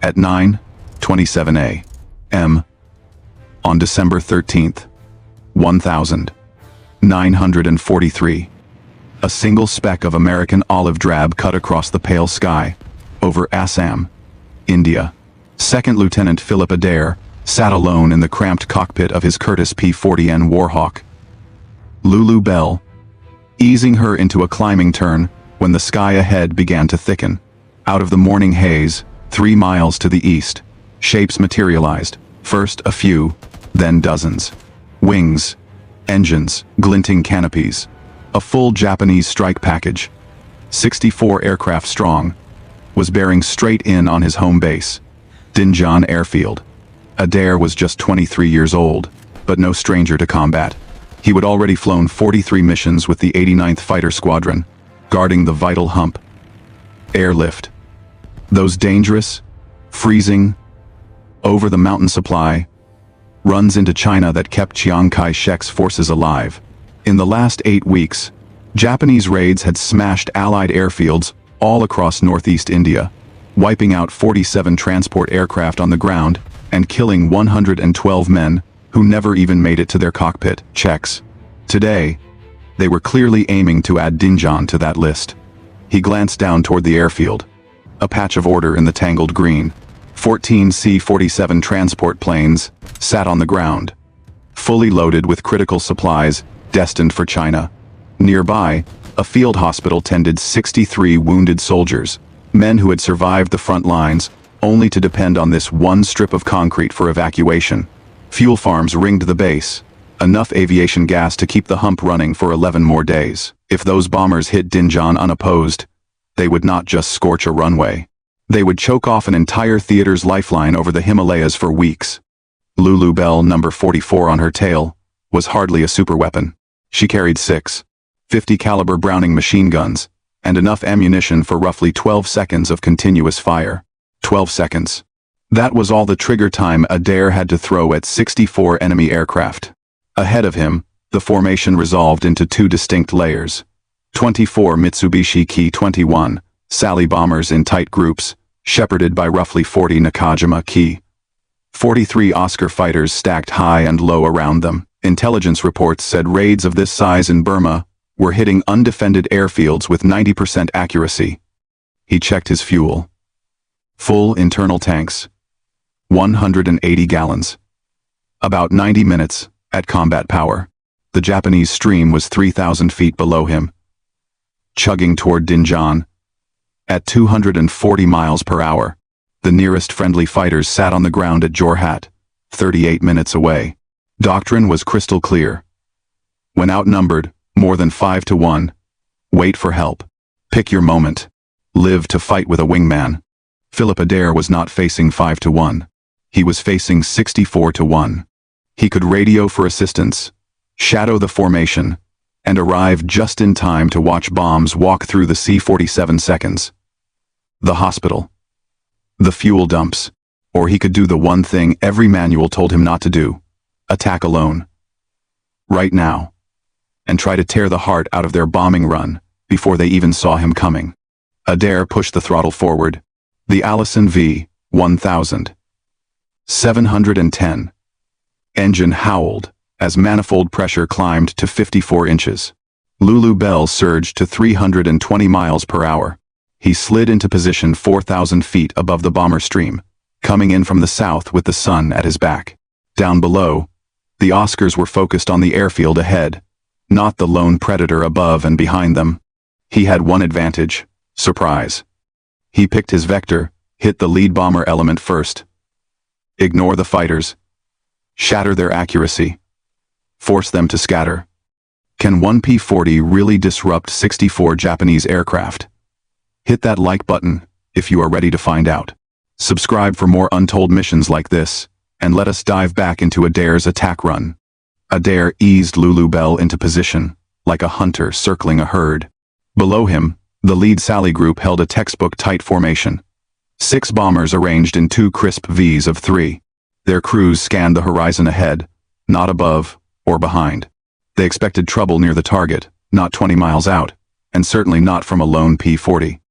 At 9:27 a.m. on December 13th, 1943, a single speck of American olive drab cut across the pale sky over Assam, India. Second Lieutenant Philip Adair sat alone in the cramped cockpit of his Curtiss P-40 Warhawk. Lulu Bell, easing her into a climbing turn when the sky ahead began to thicken. Out of the morning haze, 3 miles to the east, shapes materialized, first a few, then dozens. Wings, engines, glinting canopies. A full Japanese strike package, 64 aircraft strong, was bearing straight in on his home base, Dinjan Airfield. Adair was just 23 years old, but no stranger to combat. He would already flown 43 missions with the 89th Fighter Squadron, guarding the vital hump. Airlift. Those dangerous, freezing, over-the-mountain supply runs into China that kept Chiang Kai-shek's forces alive. In the last 8 weeks, Japanese raids had smashed Allied airfields all across northeast India, wiping out 47 transport aircraft on the ground and killing 112 men who never even made it to their cockpit checks. Today, they were clearly aiming to add Dinjan to that list. He glanced down toward the airfield. A patch of order in the tangled green. 14 C-47 transport planes sat on the ground, fully loaded with critical supplies destined for China. Nearby, a field hospital tended 63 wounded soldiers, men who had survived the front lines, only to depend on this one strip of concrete for evacuation. Fuel farms ringed the base, enough aviation gas to keep the hump running for 11 more days. If those bombers hit Dinjan unopposed, they would not just scorch a runway. They would choke off an entire theater's lifeline over the Himalayas for weeks. Lulu Bell, number 44 on her tail, was hardly a superweapon. She carried 6 .50 caliber Browning machine guns, and enough ammunition for roughly 12 seconds of continuous fire. 12 seconds. That was all the trigger time Adair had to throw at 64 enemy aircraft. Ahead of him, the formation resolved into 2 distinct layers. 24 Mitsubishi Ki-21 Sally bombers in tight groups, shepherded by roughly 40 Nakajima Ki. 43 Oscar fighters stacked high and low around them. Intelligence reports said raids of this size in Burma were hitting undefended airfields with 90% accuracy. He checked his fuel. Full internal tanks. 180 gallons. About 90 minutes at combat power. The Japanese stream was 3,000 feet below him, chugging toward Dinjan. At 240 miles per hour, the nearest friendly fighters sat on the ground at Jorhat, 38 minutes away. Doctrine was crystal clear. When outnumbered, more than 5 to 1, wait for help. Pick your moment. Live to fight with a wingman. Philip Adair was not facing 5 to 1. He was facing 64 to 1. He could radio for assistance, shadow the formation, and arrive just in time to watch bombs walk through the C-47 seconds. The hospital. The fuel dumps. Or he could do the one thing every manual told him not to do. Attack alone. Right now. And try to tear the heart out of their bombing run before they even saw him coming. Adair pushed the throttle forward. The Allison V-1000. 710. Engine howled as manifold pressure climbed to 54 inches. Lulu Bell surged to 320 miles per hour. He slid into position 4,000 feet above the bomber stream, coming in from the south with the sun at his back. Down below, the Oscars were focused on the airfield ahead, not the lone predator above and behind them. He had one advantage: surprise. He picked his vector, hit the lead bomber element first. Ignore the fighters. Shatter their accuracy. Force them to scatter. Can one P-40 really disrupt 64 Japanese aircraft? Hit that like button if you are ready to find out. Subscribe for more untold missions like this, and let us dive back into Adair's attack run. Adair eased Lulu Bell into position, like a hunter circling a herd. Below him, the lead Sally group held a textbook-tight formation. 6 bombers arranged in 2 crisp Vs of 3. Their crews scanned the horizon ahead, not above or behind. They expected trouble near the target, not 20 miles out, and certainly not from a lone P-40.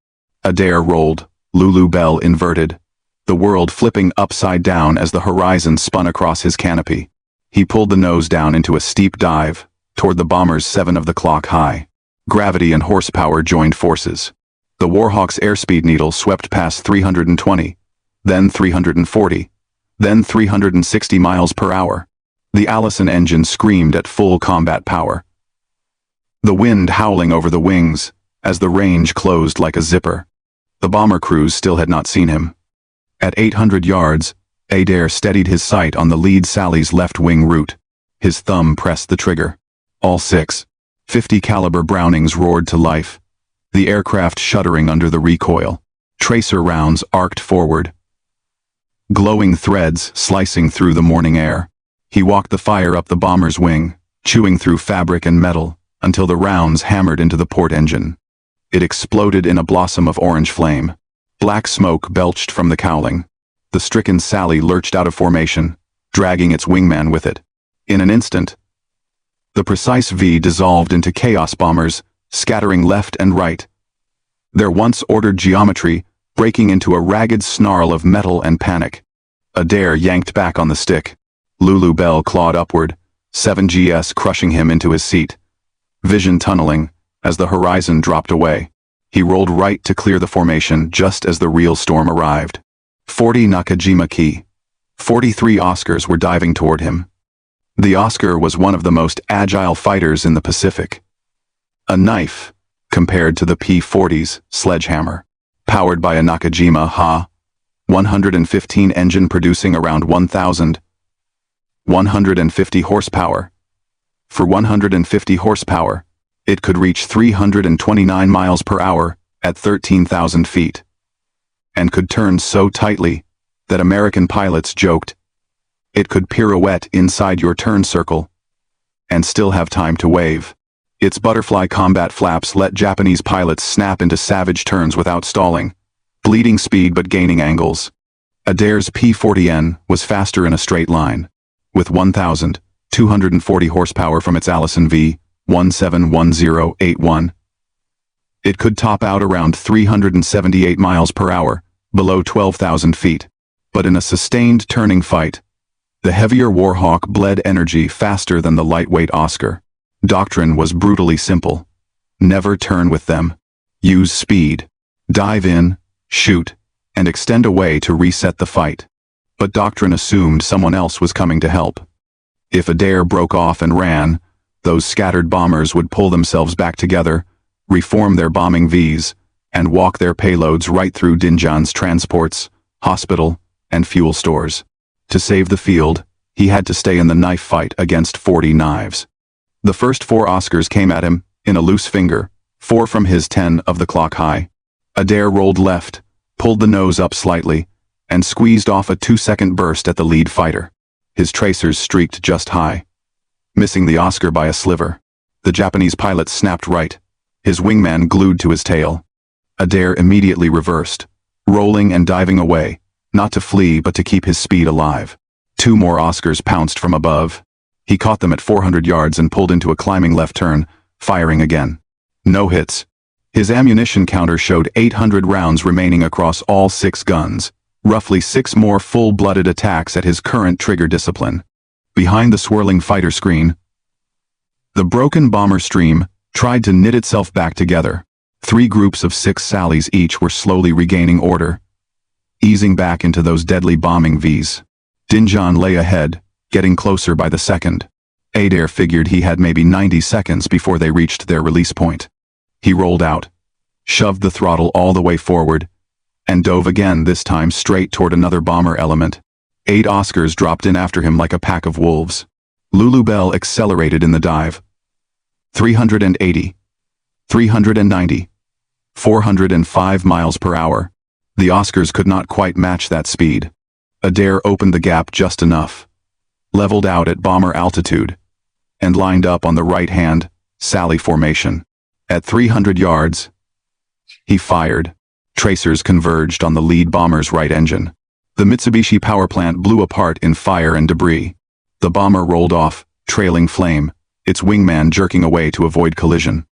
Adair rolled, Lulu Bell inverted, the world flipping upside down as the horizon spun across his canopy. He pulled the nose down into a steep dive, toward the bomber's 7 of the clock high. Gravity and horsepower joined forces. The Warhawk's airspeed needle swept past 320, then 340, then 360 miles per hour. The Allison engine screamed at full combat power. The wind howling over the wings, as the range closed like a zipper. The bomber crews still had not seen him. At 800 yards, Adair steadied his sight on the lead Sally's left wing root. His thumb pressed the trigger. All 6 .50 caliber Brownings roared to life, the aircraft shuddering under the recoil. Tracer rounds arced forward, glowing threads slicing through the morning air. He walked the fire up the bomber's wing, chewing through fabric and metal, until the rounds hammered into the port engine. It exploded in a blossom of orange flame. Black smoke belched from the cowling. The stricken Sally lurched out of formation, dragging its wingman with it. In an instant, the precise V dissolved into chaos bombers, scattering left and right, their once ordered geometry breaking into a ragged snarl of metal and panic. Adair yanked back on the stick. Lulu Bell clawed upward, 7GS crushing him into his seat. Vision tunneling, as the horizon dropped away. He rolled right to clear the formation just as the real storm arrived. 40 Nakajima Key. 43 Oscars were diving toward him. The Oscar was one of the most agile fighters in the Pacific. A knife, compared to the P-40's sledgehammer. Powered by a Nakajima Ha. 115 engine producing around 1,150 horsepower. For 150 horsepower, it could reach 329 miles per hour at 13,000 feet. And could turn so tightly that American pilots joked it could pirouette inside your turn circle and still have time to wave. Its butterfly combat flaps let Japanese pilots snap into savage turns without stalling, bleeding speed but gaining angles. Adair's P-40N was faster in a straight line, with 1,240 horsepower from its Allison V. 171081. It could top out around 378 miles per hour, below 12,000 feet. But in a sustained turning fight, the heavier Warhawk bled energy faster than the lightweight Oscar. Doctrine was brutally simple. Never turn with them. Use speed. Dive in, shoot, and extend away to reset the fight. But doctrine assumed someone else was coming to help. If Adair broke off and ran, those scattered bombers would pull themselves back together, reform their bombing Vs, and walk their payloads right through Dinjan's transports, hospital, and fuel stores. To save the field, he had to stay in the knife fight against 40 knives. The first 4 Oscars came at him, in a loose finger, 4 from his 10 of the clock high. Adair rolled left, pulled the nose up slightly, and squeezed off a 2-second burst at the lead fighter. His tracers streaked just high, missing the Oscar by a sliver. The Japanese pilot snapped right, his wingman glued to his tail. Adair immediately reversed, rolling and diving away, not to flee but to keep his speed alive. 2 more Oscars pounced from above. He caught them at 400 yards and pulled into a climbing left turn, firing again. No hits. His ammunition counter showed 800 rounds remaining across all 6 guns, roughly 6 more full-blooded attacks at his current trigger discipline. Behind the swirling fighter screen, the broken bomber stream tried to knit itself back together. 3 groups of 6 Sallys each were slowly regaining order, easing back into those deadly bombing Vs. Dinjan lay ahead, getting closer by the second. Adair figured he had maybe 90 seconds before they reached their release point. He rolled out, shoved the throttle all the way forward, and dove again, this time straight toward another bomber element. 8 Oscars dropped in after him like a pack of wolves. Lulu Bell accelerated in the dive. 380, 390, 405 miles per hour. The Oscars could not quite match that speed. Adair opened the gap just enough, leveled out at bomber altitude, and lined up on the right-hand Sally formation. At 300 yards, he fired. Tracers converged on the lead bomber's right engine. The Mitsubishi power plant blew apart in fire and debris. The bomber rolled off, trailing flame, its wingman jerking away to avoid collision.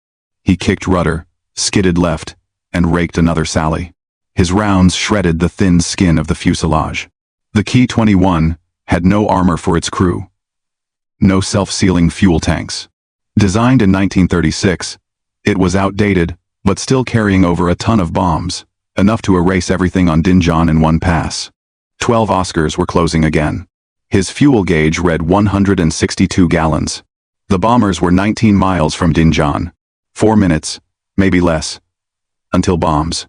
He kicked rudder, skidded left, and raked another Sally. His rounds shredded the thin skin of the fuselage. The Ki-21 had no armor for its crew. No self-sealing fuel tanks. Designed in 1936, it was outdated, but still carrying over a ton of bombs, enough to erase everything on Dinjan in one pass. 12 Oscars were closing again. His fuel gauge read 162 gallons. The bombers were 19 miles from Dinjan. 4 minutes, maybe less, until bombs.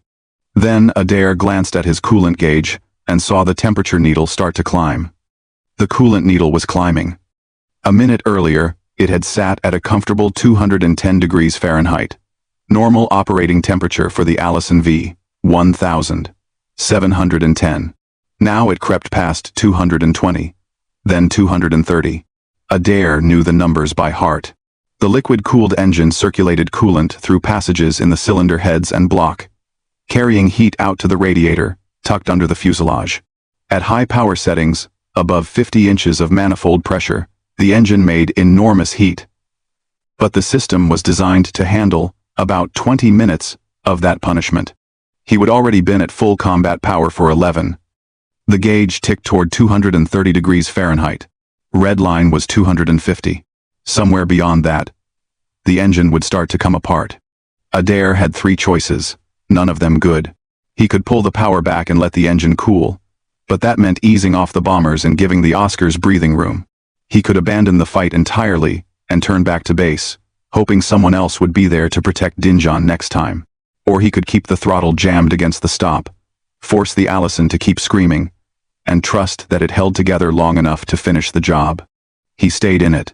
Then Adair glanced at his coolant gauge and saw the temperature needle start to climb. The coolant needle was climbing. A minute earlier, it had sat at a comfortable 210 degrees Fahrenheit. Normal operating temperature for the Allison V, 1,710. Now it crept past 220, then 230. Adair knew the numbers by heart. The liquid-cooled engine circulated coolant through passages in the cylinder heads and block, carrying heat out to the radiator, tucked under the fuselage. At high power settings, above 50 inches of manifold pressure, the engine made enormous heat. But the system was designed to handle about 20 minutes of that punishment. He would already been at full combat power for 11. The gauge ticked toward 230 degrees Fahrenheit. Red line was 250. Somewhere beyond that, the engine would start to come apart. Adair had 3 choices, none of them good. He could pull the power back and let the engine cool, but that meant easing off the bombers and giving the Oscars breathing room. He could abandon the fight entirely and turn back to base, hoping someone else would be there to protect Dinjan next time. Or he could keep the throttle jammed against the stop, force the Allison to keep screaming, and trust that it held together long enough to finish the job. He stayed in it.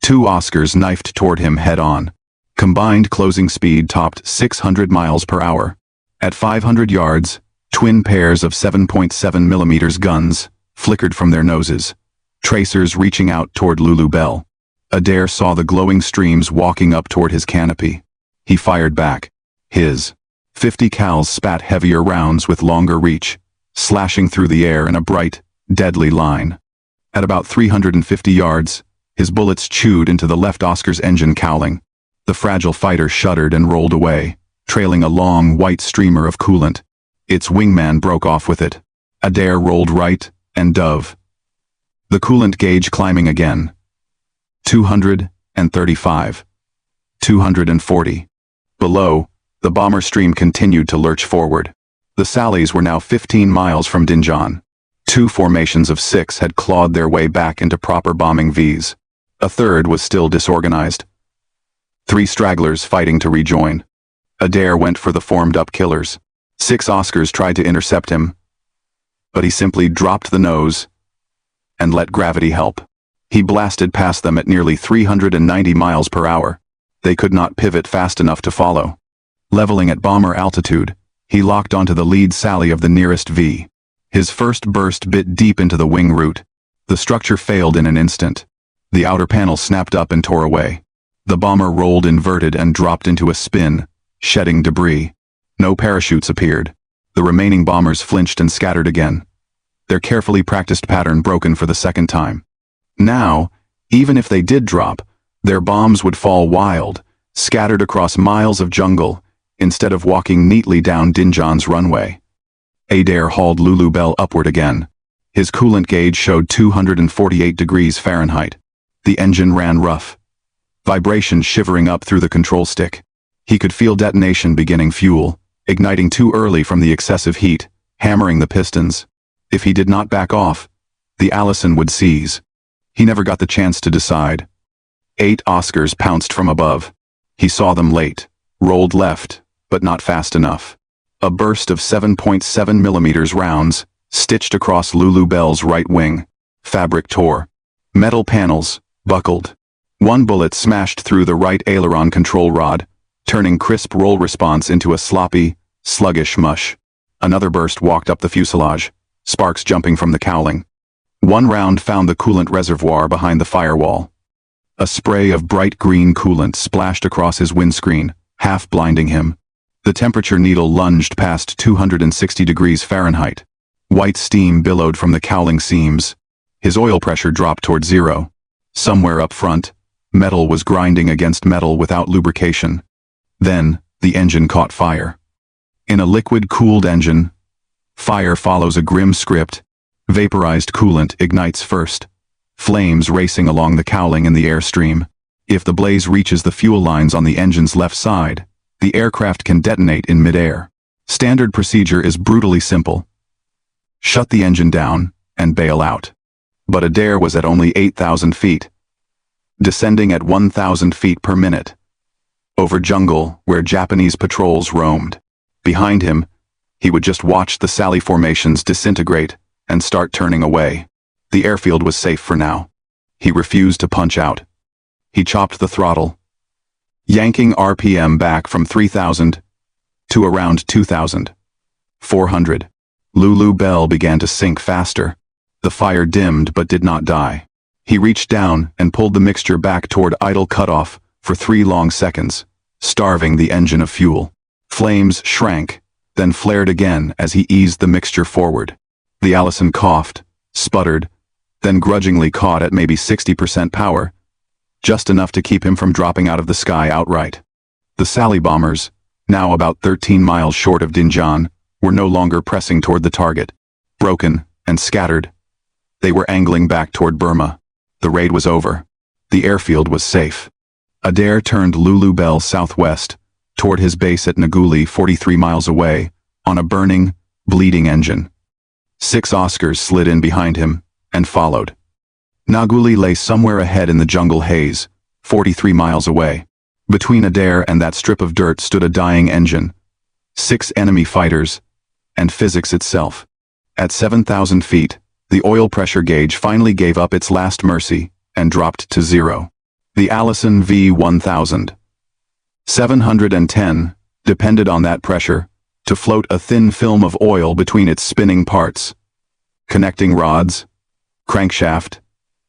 2 Oscars knifed toward him head-on. Combined closing speed topped 600 miles per hour. At 500 yards, twin pairs of 7.7 millimeters guns flickered from their noses, tracers reaching out toward Lulu Bell. Adair saw the glowing streams walking up toward his canopy. He fired back. His 50 cals spat heavier rounds with longer reach, slashing through the air in a bright, deadly line. At about 350 yards, his bullets chewed into the left Oscar's engine cowling. The fragile fighter shuddered and rolled away, trailing a long, white streamer of coolant. Its wingman broke off with it. Adair rolled right and dove. The coolant gauge climbing again. 235. 240. Below, the bomber stream continued to lurch forward. The Sallies were now 15 miles from Dinjan. 2 formations of 6 had clawed their way back into proper bombing Vs. A third was still disorganized. 3 stragglers fighting to rejoin. Adair went for the formed-up killers. 6 Oscars tried to intercept him, but he simply dropped the nose and let gravity help. He blasted past them at nearly 390 miles per hour. They could not pivot fast enough to follow. Leveling at bomber altitude, he locked onto the lead Sally of the nearest V. His first burst bit deep into the wing root. The structure failed in an instant. The outer panel snapped up and tore away. The bomber rolled inverted and dropped into a spin, shedding debris. No parachutes appeared. The remaining bombers flinched and scattered again, their carefully practiced pattern broken for the second time. Now, even if they did drop, their bombs would fall wild, scattered across miles of jungle, instead of walking neatly down Dinjan's runway. Adair hauled Lulu Bell upward again. His coolant gauge showed 248 degrees Fahrenheit. The engine ran rough, vibration shivering up through the control stick. He could feel detonation beginning fuel, igniting too early from the excessive heat, hammering the pistons. If he did not back off, the Allison would seize. He never got the chance to decide. 8 Oscars pounced from above. He saw them late, rolled left, but not fast enough. A burst of 7.7 millimeters rounds stitched across Lulu Bell's right wing. Fabric tore. Metal panels buckled. One bullet smashed through the right aileron control rod, turning crisp roll response into a sloppy, sluggish mush. Another burst walked up the fuselage, sparks jumping from the cowling. One round found the coolant reservoir behind the firewall. A spray of bright green coolant splashed across his windscreen, half blinding him. The temperature needle lunged past 260 degrees Fahrenheit. White steam billowed from the cowling seams. His oil pressure dropped toward 0. Somewhere up front, metal was grinding against metal without lubrication. Then, the engine caught fire. In a liquid-cooled engine, fire follows a grim script. Vaporized coolant ignites first, flames racing along the cowling in the airstream. If the blaze reaches the fuel lines on the engine's left side, the aircraft can detonate in midair. Standard procedure is brutally simple. Shut the engine down and bail out. But Adair was at only 8,000 feet, descending at 1,000 feet per minute, over jungle where Japanese patrols roamed. Behind him, he would just watch the Sally formations disintegrate and start turning away. The airfield was safe for now. He refused to punch out. He chopped the throttle, yanking RPM back from 3,000 to around 2,400. Lulu Bell began to sink faster. The fire dimmed but did not die. He reached down and pulled the mixture back toward idle cutoff for 3 long seconds, starving the engine of fuel. Flames shrank, then flared again as he eased the mixture forward. The Allison coughed, sputtered, then grudgingly caught at maybe 60% power, just enough to keep him from dropping out of the sky outright. The Sally bombers, now about 13 miles short of Dinjan, were no longer pressing toward the target. Broken and scattered, they were angling back toward Burma. The raid was over. The airfield was safe. Adair turned Lulu Bell southwest, toward his base at Nguli 43 miles away, on a burning, bleeding engine. 6 Oscars slid in behind him and followed. Nguli lay somewhere ahead in the jungle haze, 43 miles away. Between Adair and that strip of dirt stood a dying engine, 6 enemy fighters, and physics itself. At 7,000 feet, the oil pressure gauge finally gave up its last mercy and dropped to 0. The Allison V-1000, 710, depended on that pressure to float a thin film of oil between its spinning parts. Connecting rods, crankshaft,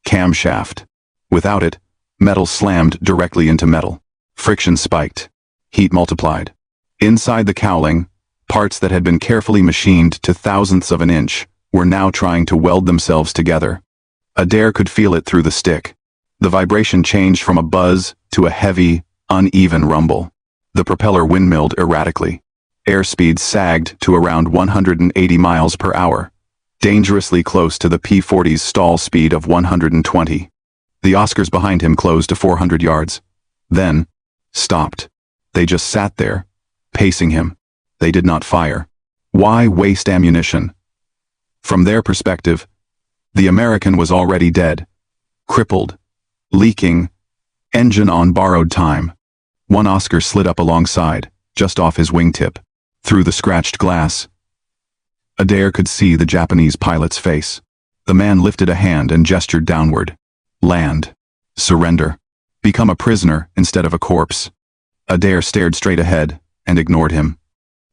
camshaft. Without it, metal slammed directly into metal. Friction spiked. Heat multiplied. Inside the cowling, parts that had been carefully machined to thousandths of an inch were now trying to weld themselves together. Adair could feel it through the stick. The vibration changed from a buzz to a heavy, uneven rumble. The propeller windmilled erratically. Airspeed sagged to around 180 miles per hour, dangerously close to the P-40's stall speed of 120. The Oscars behind him closed to 400 yards. Then, stopped. They just sat there, pacing him. They did not fire. Why waste ammunition? From their perspective, the American was already dead, crippled, leaking, engine on borrowed time. One Oscar slid up alongside, just off his wingtip. Through the scratched glass, Adair could see the Japanese pilot's face. The man lifted a hand and gestured downward. Land. Surrender. Become a prisoner instead of a corpse. Adair stared straight ahead and ignored him.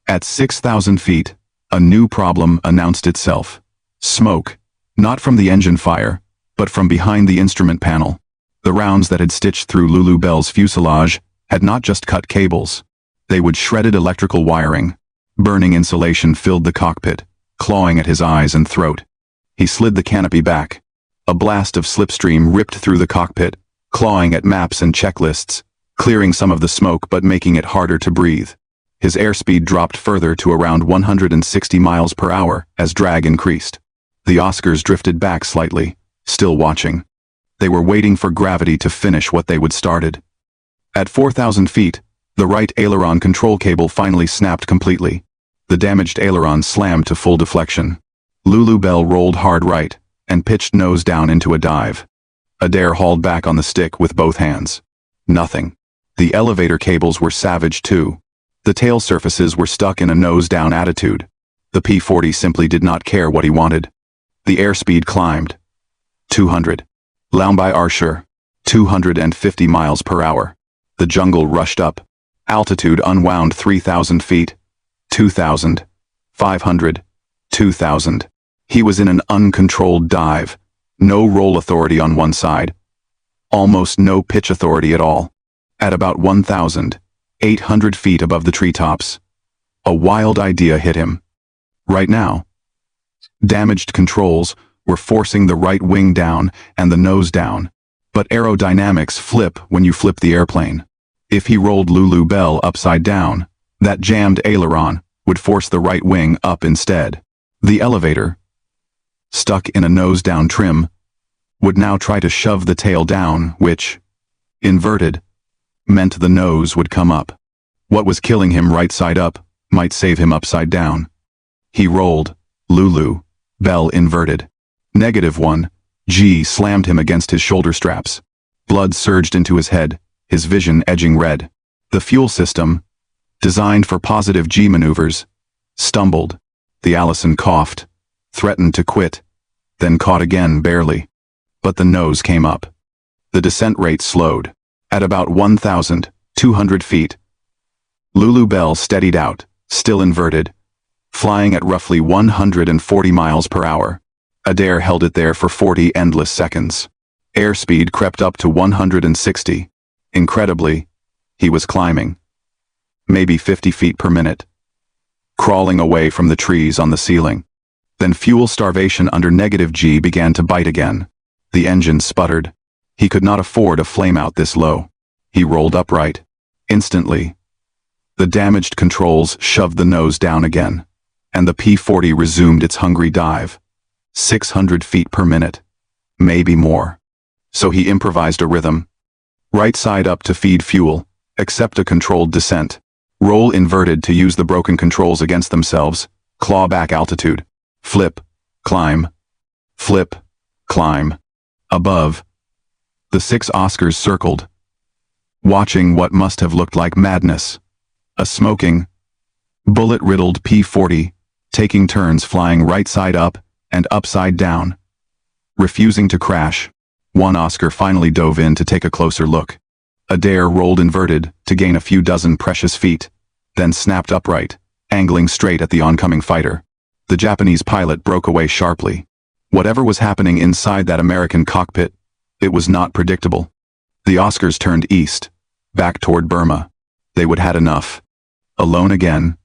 At 6,000 feet, a new problem announced itself. Smoke, not from the engine fire, but from behind the instrument panel. The rounds that had stitched through Lulu Bell's fuselage had not just cut cables. They would shredded electrical wiring. Burning insulation filled the cockpit, clawing at his eyes and throat. He slid the canopy back. A blast of slipstream ripped through the cockpit, clawing at maps and checklists, clearing some of the smoke but making it harder to breathe. His airspeed dropped further to around 160 miles per hour as drag increased. The Oscars drifted back slightly, still watching. They were waiting for gravity to finish what they would started. At 4,000 feet, the right aileron control cable finally snapped completely. The damaged aileron slammed to full deflection. Lulu Bell rolled hard right and pitched nose down into a dive. Adair hauled back on the stick with both hands. Nothing. The elevator cables were savage too. The tail surfaces were stuck in a nose-down attitude. The P-40 simply did not care what he wanted. The airspeed climbed. 200. Laumbai Archer. 250 miles per hour. The jungle rushed up. Altitude unwound 3,000 feet. 2,000. 500. 2,000. He was in an uncontrolled dive. No roll authority on one side. Almost no pitch authority at all. At about 1,800 feet above the treetops, a wild idea hit him. Right now, damaged controls were forcing the right wing down and the nose down, but aerodynamics flip when you flip the airplane. If he rolled Lulu Bell upside down, that jammed aileron would force the right wing up instead. The elevator, stuck in a nose-down trim, would now try to shove the tail down, which, inverted, meant the nose would come up. What was killing him right side up might save him upside down. He rolled, Lulu, bell inverted. -1, G slammed him against his shoulder straps. Blood surged into his head, his vision edging red. The fuel system, designed for positive G maneuvers, stumbled. The Allison coughed, threatened to quit, then caught again barely. But the nose came up. The descent rate slowed. At about 1,200 feet, Lulu Bell steadied out, still inverted, flying at roughly 140 miles per hour. Adair held it there for 40 endless seconds. Airspeed crept up to 160. Incredibly, he was climbing. Maybe 50 feet per minute. Crawling away from the trees on the ceiling. Then fuel starvation under -G began to bite again. The engine sputtered. He could not afford a flameout this low. He rolled upright. Instantly, the damaged controls shoved the nose down again, and the P-40 resumed its hungry dive. 600 feet per minute. Maybe more. So he improvised a rhythm. Right side up to feed fuel, accept a controlled descent. Roll inverted to use the broken controls against themselves, claw back altitude. Flip, climb. Flip, climb. Above, the 6 Oscars circled, watching what must have looked like madness. A smoking, bullet-riddled P-40, taking turns flying right side up and upside down, refusing to crash. One Oscar finally dove in to take a closer look. Adair rolled inverted to gain a few dozen precious feet, then snapped upright, angling straight at the oncoming fighter. The Japanese pilot broke away sharply. Whatever was happening inside that American cockpit, it was not predictable. The Oscars turned east, back toward Burma. They would had enough. Alone again,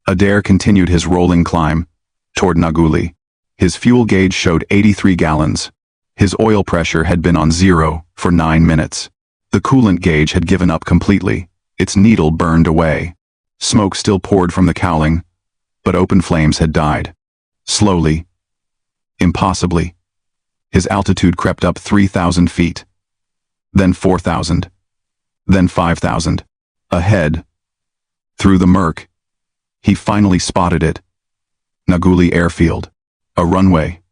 Adair continued his rolling climb toward Naguli. His fuel gauge showed 83 gallons. His oil pressure had been on 0 for 9 minutes. The coolant gauge had given up completely. Its needle burned away. Smoke still poured from the cowling, but open flames had died. Slowly, impossibly, his altitude crept up 3,000 feet. Then 4,000. Then 5,000. Ahead, through the murk, he finally spotted it. Naguli Airfield. A runway.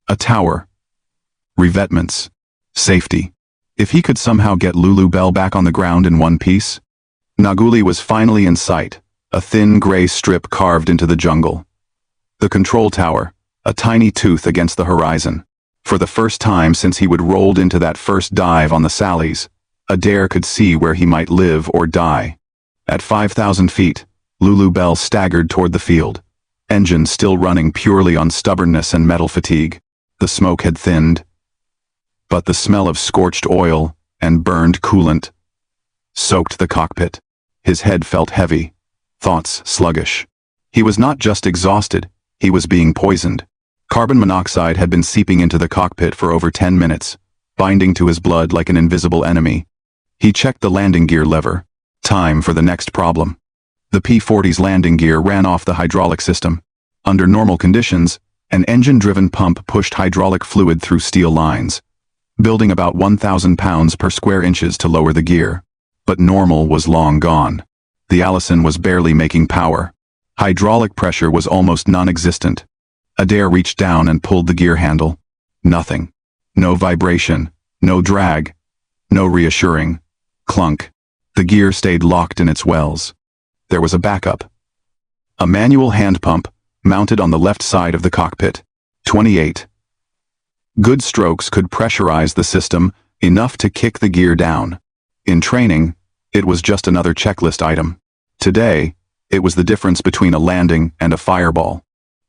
A tower. Revetments. Safety. If he could somehow get Lulu Bell back on the ground in one piece. Naguli was finally in sight, a thin gray strip carved into the jungle. The control tower, a tiny tooth against the horizon. For the first time since he would rolled into that first dive on the Sallies, Adair could see where he might live or die. At 5,000 feet, Lulu Bell staggered toward the field, engine still running purely on stubbornness and metal fatigue. The smoke had thinned, but the smell of scorched oil and burned coolant soaked the cockpit. His head felt heavy, thoughts sluggish. He was not just exhausted, he was being poisoned. Carbon monoxide had been seeping into the cockpit for over 10 minutes, binding to his blood like an invisible enemy. He checked the landing gear lever. Time for the next problem. The P-40's landing gear ran off the hydraulic system. Under normal conditions, an engine-driven pump pushed hydraulic fluid through steel lines, building about 1,000 pounds per square inches to lower the gear. But normal was long gone. The Allison was barely making power. Hydraulic pressure was almost non-existent. Adair reached down and pulled the gear handle. Nothing. No vibration, no drag, no reassuring. Clunk. The gear stayed locked in its wells. There was a backup. A manual hand pump, mounted on the left side of the cockpit. 28. Good strokes could pressurize the system enough to kick the gear down. In training, it was just another checklist item. Today, it was the difference between a landing and a fireball.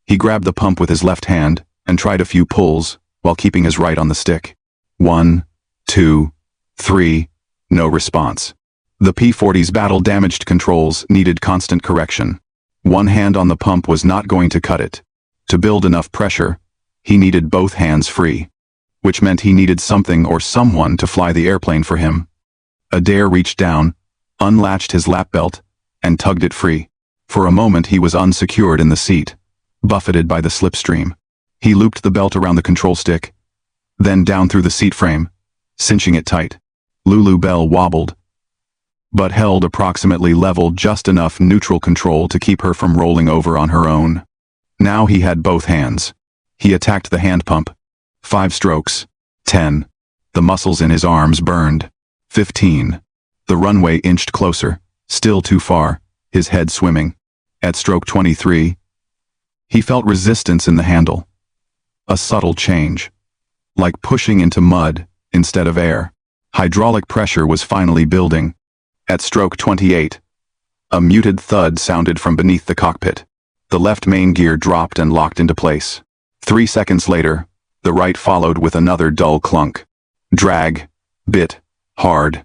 He grabbed the pump with his left hand and tried a few pulls while keeping his right on the stick. 1, 2, 3, no response. The P-40's battle-damaged controls needed constant correction. One hand on the pump was not going to cut it. To build enough pressure, he needed both hands free, which meant he needed something or someone to fly the airplane for him. Adair reached down, unlatched his lap belt, and tugged it free. For a moment he was unsecured in the seat, buffeted by the slipstream. He looped the belt around the control stick, then down through the seat frame, cinching it tight. Lulu Bell wobbled, but held approximately level just enough neutral control to keep her from rolling over on her own. Now he had both hands. He attacked the hand pump. 5 strokes. 10. The muscles in his arms burned. 15. The runway inched closer, still too far, his head swimming. At stroke 23, he felt resistance in the handle. A subtle change. Like pushing into mud instead of air. Hydraulic pressure was finally building. At stroke 28, a muted thud sounded from beneath the cockpit. The left main gear dropped and locked into place. 3 seconds later, the right followed with another dull clunk. Drag, bit, hard.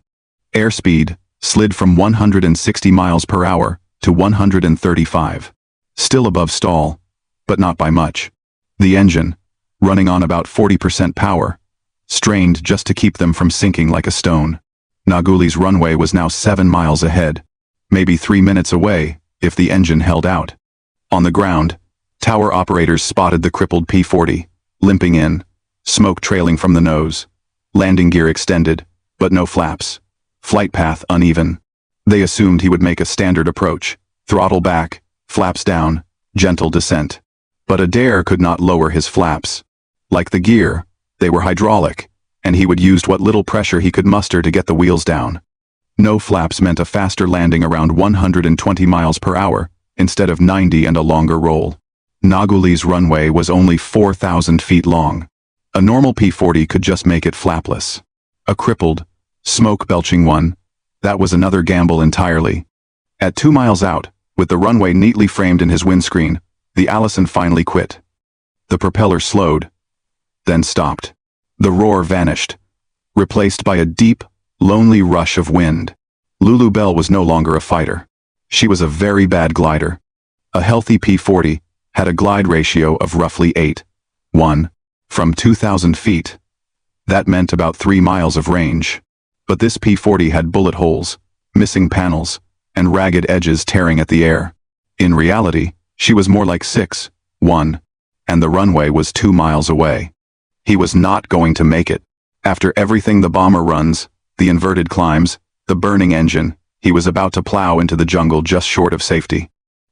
Airspeed slid from 160 miles per hour to 135. Still above stall, but not by much. The engine, running on about 40% power, strained just to keep them from sinking like a stone. Naguli's runway was now 7 miles ahead, maybe 3 minutes away if the engine held out. On the ground, tower operators spotted the crippled P-40, limping in, smoke trailing from the nose. Landing gear extended, but no flaps. Flight path uneven. They assumed he would make a standard approach, throttle back, flaps down, gentle descent. But Adair could not lower his flaps. Like the gear, they were hydraulic, and he would use what little pressure he could muster to get the wheels down. No flaps meant a faster landing around 120 miles per hour, instead of 90 and a longer roll. Naguli's runway was only 4,000 feet long. A normal P-40 could just make it flapless. A crippled, smoke-belching one, that was another gamble entirely. At 2 miles out, with the runway neatly framed in his windscreen, the Allison finally quit. The propeller slowed, then stopped. The roar vanished, replaced by a deep, lonely rush of wind. Lulu Bell was no longer a fighter. She was a very bad glider. A healthy P-40 had a glide ratio of roughly 8:1. From 2,000 feet. That meant about 3 miles of range. But this P-40 had bullet holes, missing panels, and ragged edges tearing at the air. In reality, she was more like 6:1, and the runway was 2 miles away. He was not going to make it. After everything the bomber runs, the inverted climbs, the burning engine, he was about to plow into the jungle just short of safety.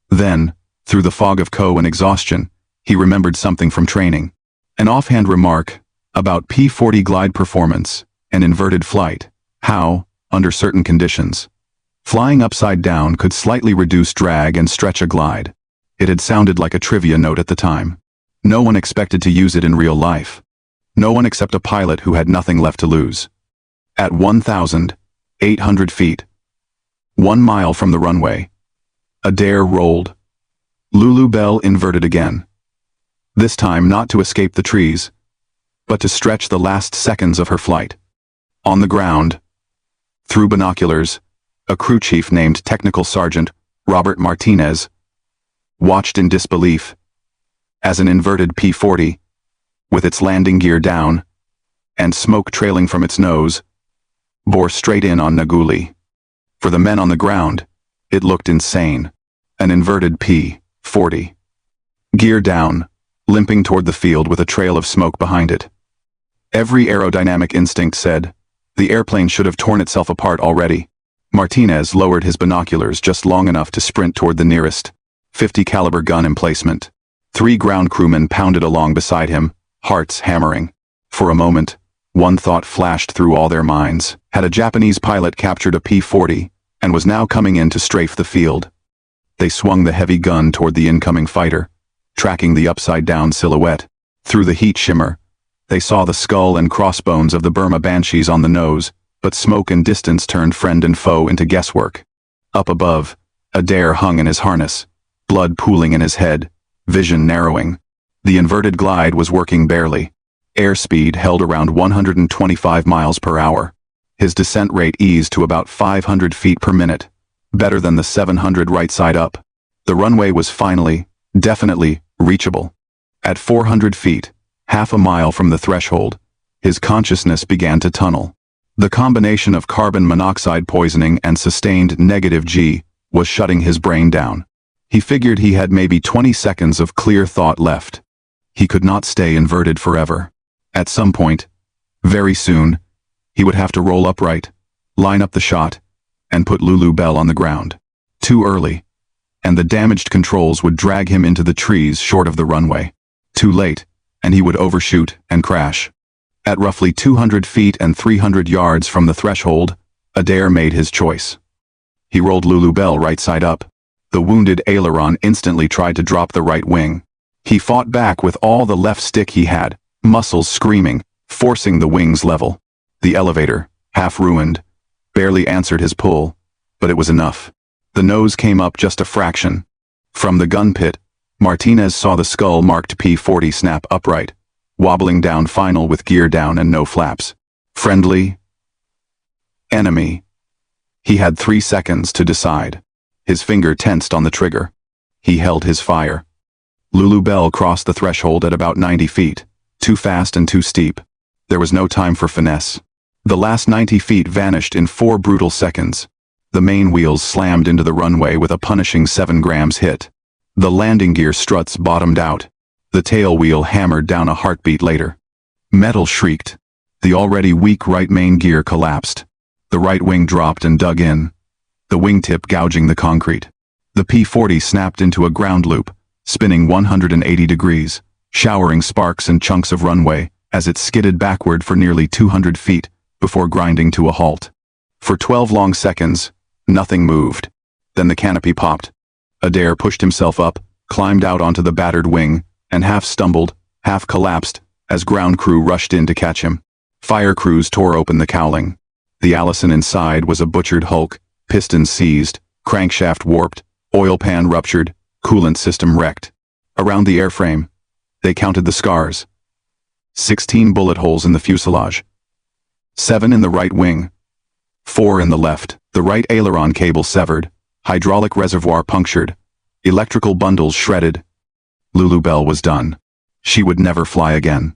Then, through the fog of and exhaustion, he remembered something from training. An offhand remark about P-40 glide performance and inverted flight, how, under certain conditions, flying upside down could slightly reduce drag and stretch a glide. It had sounded like a trivia note at the time. No one expected to use it in real life. No one except a pilot who had nothing left to lose. At 1,800 feet, 1 mile from the runway, Adair rolled. Lulu Bell inverted again. This time not to escape the trees, but to stretch the last seconds of her flight. On the ground, through binoculars, a crew chief named Technical Sergeant Robert Martinez watched in disbelief as an inverted P-40, with its landing gear down and smoke trailing from its nose, bore straight in on Naguli. For the men on the ground, it looked insane. An inverted P-40. Gear down, limping toward the field with a trail of smoke behind it. Every aerodynamic instinct said, the airplane should have torn itself apart already. Martinez lowered his binoculars just long enough to sprint toward the nearest .50 caliber gun emplacement. 3 ground crewmen pounded along beside him, hearts hammering. For a moment, one thought flashed through all their minds. Had a Japanese pilot captured a P-40 and was now coming in to strafe the field? They swung the heavy gun toward the incoming fighter, tracking the upside-down silhouette. Through the heat shimmer, they saw the skull and crossbones of the Burma Banshees on the nose, but smoke and distance turned friend and foe into guesswork. Up above, Adair hung in his harness, blood pooling in his head, vision narrowing. The inverted glide was working barely. Airspeed held around 125 miles per hour. His descent rate eased to about 500 feet per minute, better than the 700 right side up. The runway was finally, definitely, reachable. At 400 feet, half a mile from the threshold, his consciousness began to tunnel. The combination of carbon monoxide poisoning and sustained negative G was shutting his brain down. He figured he had maybe 20 seconds of clear thought left. He could not stay inverted forever. At some point, very soon, he would have to roll upright, line up the shot, and put Lulu Bell on the ground. Too early, and the damaged controls would drag him into the trees short of the runway. Too late, and he would overshoot and crash. At roughly 200 feet and 300 yards from the threshold, Adair made his choice. He rolled Lulu Bell right side up. The wounded aileron instantly tried to drop the right wing. He fought back with all the left stick he had, muscles screaming, forcing the wings level. The elevator, half ruined, barely answered his pull, but it was enough. The nose came up just a fraction. From the gun pit, Martinez saw the skull-marked P-40 snap upright, wobbling down final with gear down and no flaps. Friendly? Enemy? He had 3 seconds to decide. His finger tensed on the trigger. He held his fire. Lulu Bell crossed the threshold at about 90 feet, too fast and too steep. There was no time for finesse. The last 90 feet vanished in 4 brutal seconds. The main wheels slammed into the runway with a punishing 7 grams hit. The landing gear struts bottomed out. The tail wheel hammered down a heartbeat later. Metal shrieked. The already weak right main gear collapsed. The right wing dropped and dug in, the wingtip gouging the concrete. The P-40 snapped into a ground loop, spinning 180 degrees, showering sparks and chunks of runway as it skidded backward for nearly 200 feet before grinding to a halt. For 12 long seconds, nothing moved. Then the canopy popped. Adair pushed himself up, climbed out onto the battered wing, and half stumbled, half collapsed as ground crew rushed in to catch him. Fire crews tore open the cowling. The Allison inside was a butchered hulk, pistons seized, crankshaft warped, oil pan ruptured, coolant system wrecked. Around the airframe, they counted the scars. 16 bullet holes in the fuselage. 7 in the right wing. 4 in the left. The right aileron cable severed, hydraulic reservoir punctured, electrical bundles shredded. Lulu Bell was done. She would never fly again.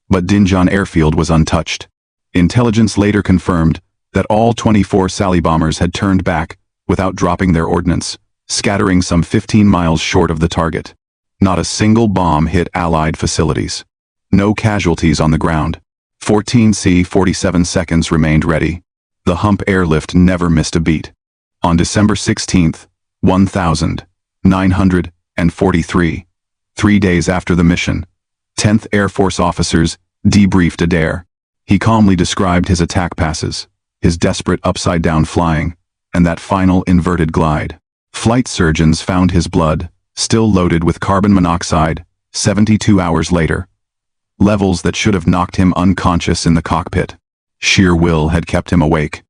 But Dinjan Airfield was untouched. Intelligence later confirmed that all 24 Sally bombers had turned back without dropping their ordnance, scattering some 15 miles short of the target. Not a single bomb hit Allied facilities. No casualties on the ground. 14 C-47 seconds remained ready. The hump airlift never missed a beat. On December 16, 1943, 3 days after the mission, 10th Air Force officers debriefed Adair. He calmly described his attack passes, his desperate upside-down flying, and that final inverted glide. Flight surgeons found his blood, still loaded with carbon monoxide, 72 hours later. Levels that should have knocked him unconscious in the cockpit. Sheer will had kept him awake.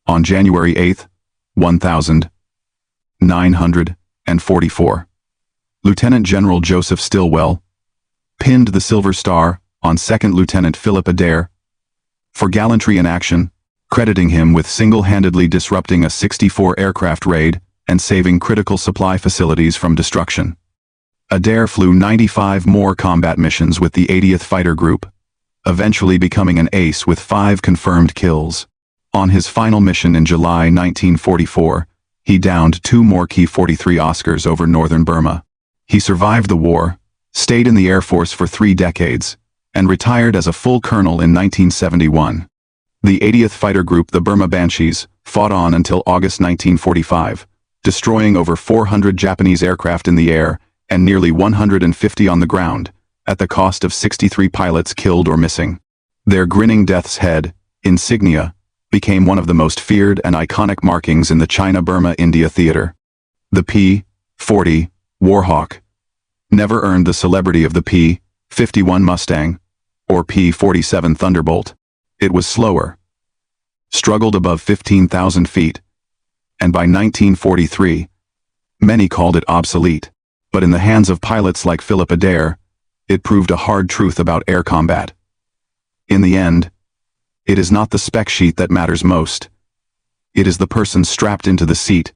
On January 8, 1944, Lieutenant General Joseph Stilwell pinned the Silver Star on Second Lieutenant Philip Adair for gallantry in action, crediting him with single-handedly disrupting a 64 aircraft raid and saving critical supply facilities from destruction. Adair flew 95 more combat missions with the 80th Fighter Group, eventually becoming an ace with 5 confirmed kills. On his final mission in July 1944, he downed 2 more Ki-43 Oscars over northern Burma. He survived the war, stayed in the Air Force for 3 decades, and retired as a full colonel in 1971. The 80th Fighter Group, the Burma Banshees, fought on until August 1945, destroying over 400 Japanese aircraft in the air and nearly 150 on the ground, at the cost of 63 pilots killed or missing. Their grinning death's head, insignia, became one of the most feared and iconic markings in the China-Burma-India theater. The P-40 Warhawk never earned the celebrity of the P-51 Mustang or P-47 Thunderbolt. It was slower, struggled above 15,000 feet, and by 1943, many called it obsolete. But in the hands of pilots like Philip Adair, it proved a hard truth about air combat. In the end, it is not the spec sheet that matters most. It is the person strapped into the seat.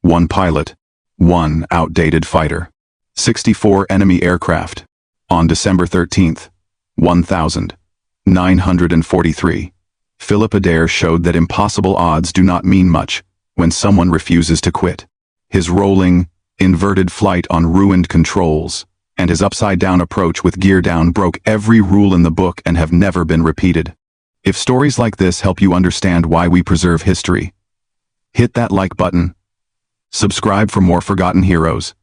One pilot, one outdated fighter. 64 enemy aircraft. On December 13th, 1943, Philip Adair showed that impossible odds do not mean much when someone refuses to quit. His rolling, inverted flight on ruined controls, and his upside-down approach with gear down broke every rule in the book and have never been repeated. If stories like this help you understand why we preserve history, hit that like button, subscribe for more forgotten heroes,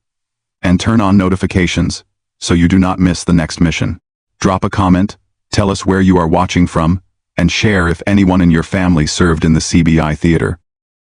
and turn on notifications so you do not miss the next mission. Drop a comment, tell us where you are watching from, and share if anyone in your family served in the CBI theater.